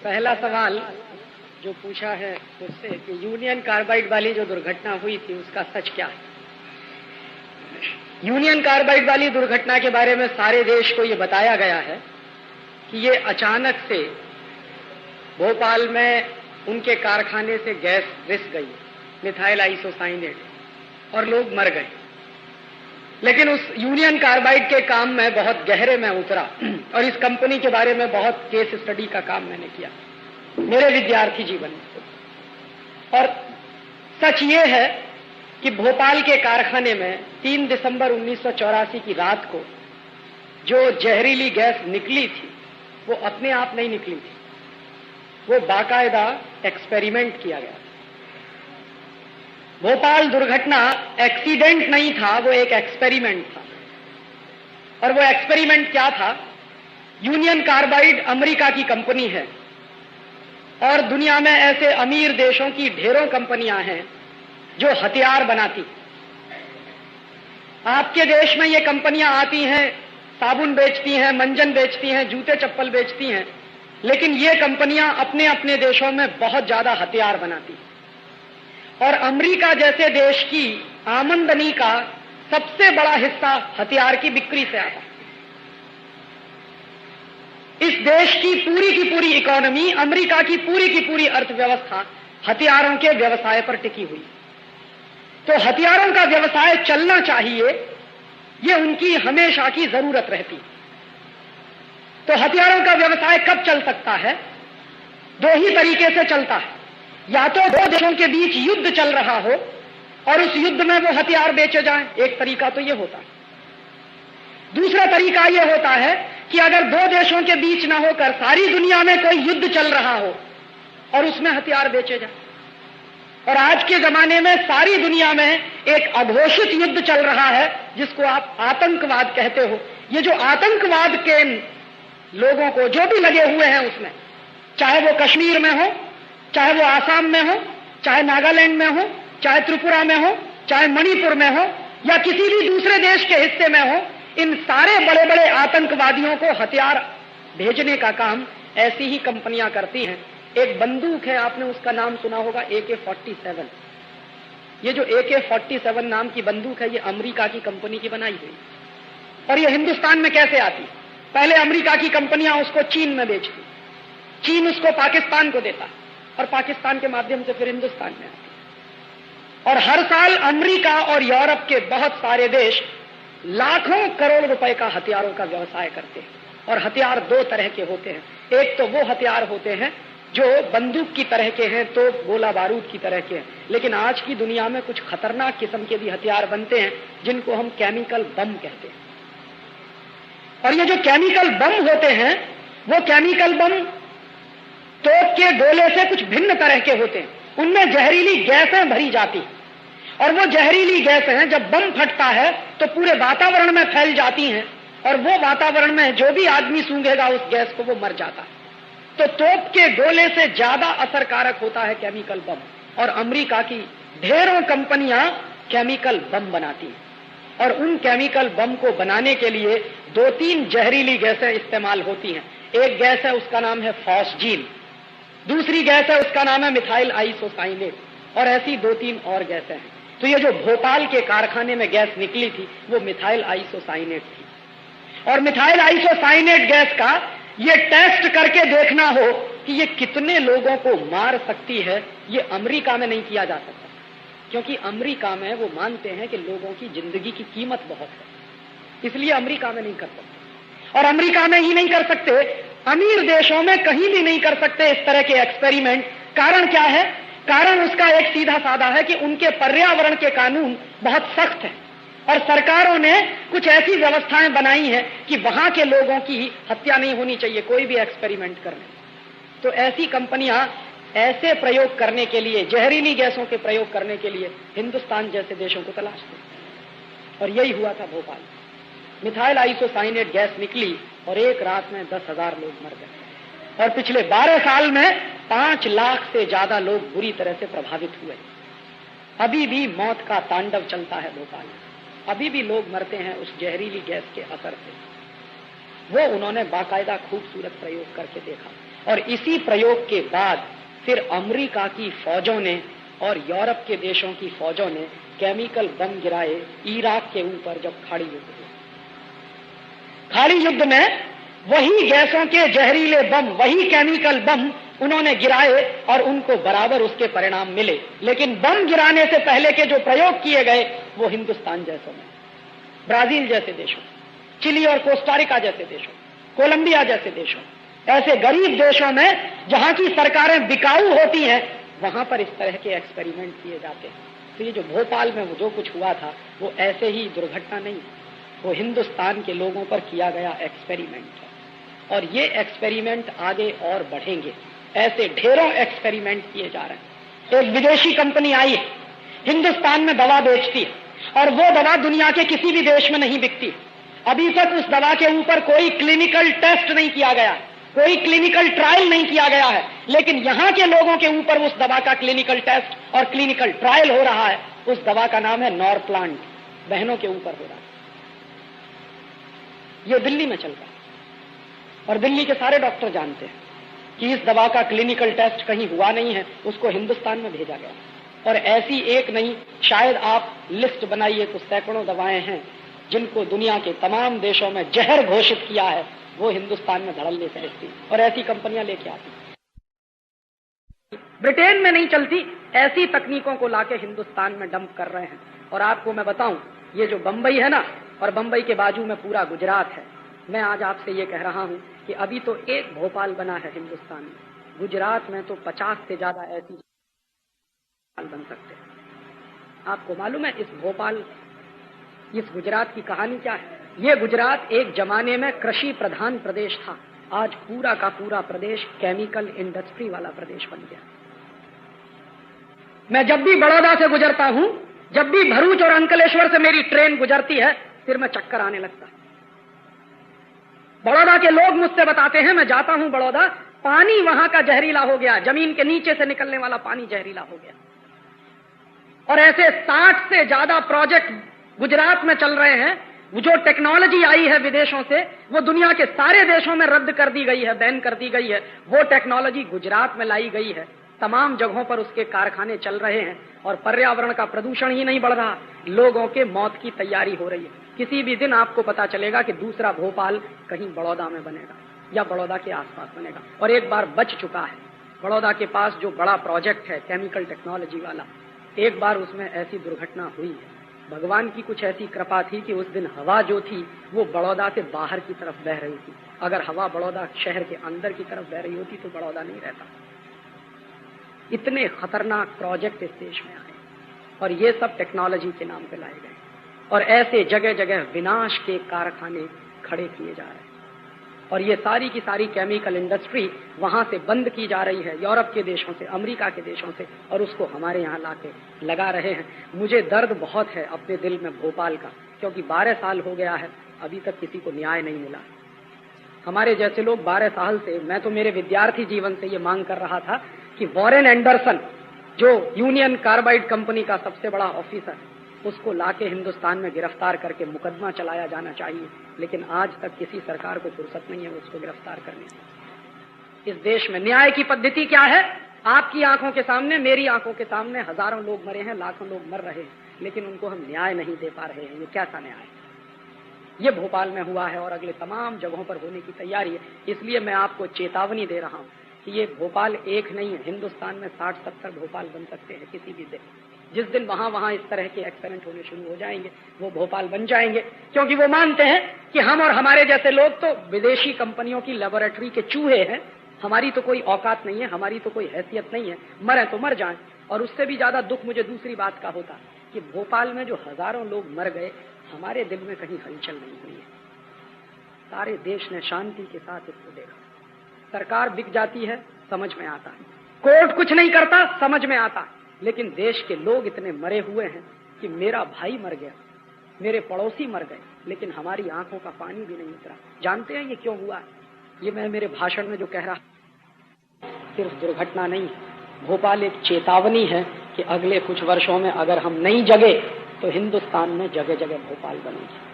पहला सवाल जो पूछा है उससे कि यूनियन कार्बाइड वाली जो दुर्घटना हुई थी उसका सच क्या है। यूनियन कार्बाइड वाली दुर्घटना के बारे में सारे देश को ये बताया गया है कि ये अचानक से भोपाल में उनके कारखाने से गैस रिस गई, मिथाइल आइसोसाइनेट, और लोग मर गए। लेकिन उस यूनियन कार्बाइड के काम में बहुत गहरे में उतरा और इस कंपनी के बारे में बहुत केस स्टडी का काम मैंने किया मेरे विद्यार्थी जीवन में। और सच ये है कि भोपाल के कारखाने में 3 दिसंबर 1984 की रात को जो जहरीली गैस निकली थी वो अपने आप नहीं निकली थी, वो बाकायदा एक्सपेरिमेंट किया गया। भोपाल दुर्घटना एक्सीडेंट नहीं था, वो एक एक्सपेरिमेंट था। और वो एक्सपेरिमेंट क्या था? यूनियन कार्बाइड अमेरिका की कंपनी है और दुनिया में ऐसे अमीर देशों की ढेरों कंपनियां हैं जो हथियार बनाती। आपके देश में ये कंपनियां आती हैं, साबुन बेचती हैं, मंजन बेचती हैं, जूते चप्पल बेचती हैं, लेकिन ये कंपनियां अपने अपने देशों में बहुत ज्यादा हथियार बनाती। और अमेरिका जैसे देश की आमदनी का सबसे बड़ा हिस्सा हथियार की बिक्री से आता। इस देश की पूरी इकोनॉमी, अमेरिका की पूरी अर्थव्यवस्था हथियारों के व्यवसाय पर टिकी हुई। तो हथियारों का व्यवसाय चलना चाहिए, ये उनकी हमेशा की जरूरत रहती। तो हथियारों का व्यवसाय कब चल सकता है? 2 ही तरीके से चलता है। या तो 2 देशों के बीच युद्ध चल रहा हो और उस युद्ध में वो हथियार बेचे जाएं, एक तरीका तो ये होता है। दूसरा तरीका ये होता है कि अगर 2 देशों के बीच ना होकर सारी दुनिया में कोई युद्ध चल रहा हो और उसमें हथियार बेचे जाएं। और आज के जमाने में सारी दुनिया में एक अघोषित युद्ध चल रहा है जिसको आप आतंकवाद कहते हो। ये जो आतंकवाद के लोगों को जो भी लगे हुए हैं उसमें, चाहे वो कश्मीर में हो, चाहे वो आसाम में हो, चाहे नागालैंड में हो, चाहे त्रिपुरा में हो, चाहे मणिपुर में हो, या किसी भी दूसरे देश के हिस्से में हो, इन सारे बड़े बड़े आतंकवादियों को हथियार भेजने का काम ऐसी ही कंपनियां करती हैं। एक बंदूक है, आपने उसका नाम सुना होगा, AK-47। ये जो AK-47 नाम की बंदूक है, ये अमेरिका की कंपनी की बनाई हुई। और ये हिंदुस्तान में कैसे आती? पहले अमेरिका की कंपनियां उसको चीन में बेचती, चीन उसको पाकिस्तान को देता और पाकिस्तान के माध्यम से फिर हिंदुस्तान में आती। और हर साल अमेरिका और यूरोप के बहुत सारे देश लाखों करोड़ रुपए का हथियारों का व्यवसाय करते हैं। और हथियार 2 तरह के होते हैं। एक तो वो हथियार होते हैं जो बंदूक की तरह के हैं, तो गोला बारूद की तरह के हैं। लेकिन आज की दुनिया में कुछ खतरनाक किस्म के भी हथियार बनते हैं जिनको हम केमिकल बम कहते हैं। और ये जो केमिकल बम होते हैं, वो केमिकल बम तोप के गोले से कुछ भिन्न तरह के होते हैं। उनमें जहरीली गैसें भरी जाती और वो जहरीली गैसें जब बम फटता है तो पूरे वातावरण में फैल जाती हैं और वो वातावरण में जो भी आदमी सूंघेगा उस गैस को वो मर जाता है। तो तोप के गोले से ज्यादा असरकारक होता है केमिकल बम। और अमेरिका की ढेरों कंपनियां केमिकल बम बनाती हैं। और उन केमिकल बम को बनाने के लिए 2-3 जहरीली गैसें इस्तेमाल होती हैं। एक गैस है, उसका नाम है फॉस्जीन, दूसरी गैस है, उसका नाम है मिथाइल आइसोसाइनेट, और ऐसी 2-3 और गैसें हैं। तो ये जो भोपाल के कारखाने में गैस निकली थी वो मिथाइल आइसोसाइनेट थी। और मिथाइल आइसोसाइनेट गैस का ये टेस्ट करके देखना हो कि ये कितने लोगों को मार सकती है, ये अमेरिका में नहीं किया जा सकता, क्योंकि अमेरिका में वो मानते हैं कि लोगों की जिंदगी की कीमत बहुत है, इसलिए अमेरिका में नहीं कर सकते। और अमेरिका में ही नहीं कर सकते, अमीर देशों में कहीं भी नहीं कर सकते इस तरह के एक्सपेरिमेंट। कारण क्या है? कारण उसका एक सीधा साधा है कि उनके पर्यावरण के कानून बहुत सख्त हैं और सरकारों ने कुछ ऐसी व्यवस्थाएं बनाई हैं कि वहां के लोगों की हत्या नहीं होनी चाहिए कोई भी एक्सपेरिमेंट करने। तो ऐसी कंपनियां ऐसे प्रयोग करने के लिए, जहरीली गैसों के प्रयोग करने के लिए हिंदुस्तान जैसे देशों को तलाशते। और यही हुआ था भोपाल। मिथाइल आइसोसाइनेट गैस निकली और एक रात में 10,000 लोग मर गए। और पिछले 12 साल में 5 लाख से ज्यादा लोग बुरी तरह से प्रभावित हुए। अभी भी मौत का तांडव चलता है भोपाल में, अभी भी लोग मरते हैं उस जहरीली गैस के असर से। वो उन्होंने बाकायदा खूबसूरत प्रयोग करके देखा और इसी प्रयोग के बाद फिर अमेरिका की फौजों ने और यूरोप के देशों की फौजों ने केमिकल बम गिराए इराक के ऊपर जब खाड़ी युद्ध हुआ। खाड़ी युद्ध में वही गैसों के जहरीले बम, वही केमिकल बम उन्होंने गिराए और उनको बराबर उसके परिणाम मिले। लेकिन बम गिराने से पहले के जो प्रयोग किए गए वो हिंदुस्तान जैसों में, ब्राजील जैसे देशों, चिली और कोस्टारिका जैसे देशों, कोलंबिया जैसे देशों, ऐसे गरीब देशों में जहां की सरकारें बिकाऊ होती हैं, वहां पर इस तरह के एक्सपेरिमेंट किए जाते हैं। तो ये जो भोपाल में वो जो कुछ हुआ था वो ऐसे ही दुर्घटना नहीं, वो हिंदुस्तान के लोगों पर किया गया एक्सपेरिमेंट है। और ये एक्सपेरिमेंट आगे और बढ़ेंगे, ऐसे ढेरों एक्सपेरिमेंट किए जा रहे हैं। एक विदेशी कंपनी आई है, हिंदुस्तान में दवा बेचती है और वो दवा दुनिया के किसी भी देश में नहीं बिकती। अभी तक उस दवा के ऊपर कोई क्लिनिकल टेस्ट नहीं किया गया, कोई क्लिनिकल ट्रायल नहीं किया गया है, लेकिन यहां के लोगों के ऊपर उस दवा का क्लिनिकल टेस्ट और क्लिनिकल ट्रायल हो रहा है। उस दवा का नाम है नॉरप्लांट, बहनों के ऊपर हो रहा है। ये दिल्ली में चल रहा है और दिल्ली के सारे डॉक्टर जानते हैं कि इस दवा का क्लिनिकल टेस्ट कहीं हुआ नहीं है, उसको हिंदुस्तान में भेजा गया। और ऐसी एक नहीं, शायद आप लिस्ट बनाइए तो सैकड़ों दवाएं हैं जिनको दुनिया के तमाम देशों में जहर घोषित किया है, वो हिंदुस्तान में धड़ल्ले से ऐसी और ऐसी कंपनियां लेके आती। ब्रिटेन में नहीं चलती, ऐसी तकनीकों को लाके हिंदुस्तान में डंप कर रहे हैं। और आपको मैं बताऊं, ये जो बंबई है ना, और बंबई के बाजू में पूरा गुजरात है, मैं आज आपसे ये कह रहा हूं कि अभी तो एक भोपाल बना है हिंदुस्तान में, गुजरात में तो 50 से ज्यादा ऐसी बन सकते हैं। आपको मालूम है इस भोपाल, इस गुजरात की कहानी क्या है? ये गुजरात एक जमाने में कृषि प्रधान प्रदेश था, आज पूरा का पूरा प्रदेश केमिकल इंडस्ट्री वाला प्रदेश बन गया। मैं जब भी बड़ौदा से गुजरता हूं, जब भी भरूच और अंकलेश्वर से मेरी ट्रेन गुजरती है, फिर मैं चक्कर आने लगता है। बड़ौदा के लोग मुझसे बताते हैं, मैं जाता हूं बड़ौदा, पानी वहां का जहरीला हो गया, जमीन के नीचे से निकलने वाला पानी जहरीला हो गया। और ऐसे 60 से ज्यादा प्रोजेक्ट गुजरात में चल रहे हैं। वो जो टेक्नोलॉजी आई है विदेशों से, वो दुनिया के सारे देशों में रद्द कर दी गई है, बैन कर दी गई है। वो टेक्नोलॉजी गुजरात में लाई गई है, तमाम जगहों पर उसके कारखाने चल रहे हैं और पर्यावरण का प्रदूषण ही नहीं बढ़ रहा, लोगों के मौत की तैयारी हो रही है। किसी भी दिन आपको पता चलेगा कि दूसरा भोपाल कहीं बड़ौदा में बनेगा या बड़ौदा के आसपास बनेगा। और एक बार बच चुका है, बड़ौदा के पास जो बड़ा प्रोजेक्ट है केमिकल टेक्नोलॉजी वाला, एक बार उसमें ऐसी दुर्घटना हुई है। भगवान की कुछ ऐसी कृपा थी कि उस दिन हवा जो थी वो बड़ौदा से बाहर की तरफ बह रही थी। अगर हवा बड़ौदा शहर के अंदर की तरफ बह रही होती तो बड़ौदा नहीं रहता। इतने खतरनाक प्रोजेक्ट इस देश में आए और ये सब टेक्नोलॉजी के नाम पे लाए गए और ऐसे जगह जगह विनाश के कारखाने खड़े किए जा रहे हैं। और ये सारी की सारी केमिकल इंडस्ट्री वहां से बंद की जा रही है, यूरोप के देशों से, अमेरिका के देशों से, और उसको हमारे यहाँ लाके लगा रहे हैं। मुझे दर्द बहुत है अपने दिल में भोपाल का, क्योंकि 12 साल हो गया है, अभी तक किसी को न्याय नहीं मिला। हमारे जैसे लोग 12 साल से, मैं तो मेरे विद्यार्थी जीवन से ये मांग कर रहा था कि वॉरेन एंडरसन, जो यूनियन कार्बाइड कंपनी का सबसे बड़ा ऑफिसर, उसको लाके हिंदुस्तान में गिरफ्तार करके मुकदमा चलाया जाना चाहिए। लेकिन आज तक किसी सरकार को फुर्सत नहीं है उसको गिरफ्तार करने की। इस देश में न्याय की पद्धति क्या है? आपकी आंखों के सामने, मेरी आंखों के सामने हजारों लोग मरे हैं, लाखों लोग मर रहे हैं, लेकिन उनको हम न्याय नहीं दे पा रहे हैं। ये कैसा न्याय है? ये भोपाल में हुआ है और अगले तमाम जगहों पर होने की तैयारी है। इसलिए मैं आपको चेतावनी दे रहा हूं कि ये भोपाल एक नहीं है, हिंदुस्तान में 60-70 भोपाल बन सकते हैं किसी भी दिन। जिस दिन वहां इस तरह के एक्सपेरिमेंट होने शुरू हो जाएंगे, वो भोपाल बन जाएंगे, क्योंकि वो मानते हैं कि हम और हमारे जैसे लोग तो विदेशी कंपनियों की लेबोरेटरी के चूहे हैं, हमारी तो कोई औकात नहीं है, हमारी तो कोई हैसियत नहीं है, मरे तो मर जाएं। और उससे भी ज्यादा दुख मुझे दूसरी बात का होता कि भोपाल में जो हजारों लोग मर गए, हमारे दिल में कहीं हलचल नहीं हुई है। सारे देश ने शांति के साथ इसको देखा। सरकार बिक जाती है, समझ में आता है, कोर्ट कुछ नहीं करता, समझ में आता है, लेकिन देश के लोग इतने मरे हुए हैं कि मेरा भाई मर गया, मेरे पड़ोसी मर गए, लेकिन हमारी आंखों का पानी भी नहीं उतरा। जानते हैं ये क्यों हुआ? ये मैं मेरे भाषण में जो कह रहा, सिर्फ दुर्घटना नहीं है, भोपाल एक चेतावनी है कि अगले कुछ वर्षों में अगर हम नहीं जगे तो हिंदुस्तान में जगह जगह भोपाल बनेगी।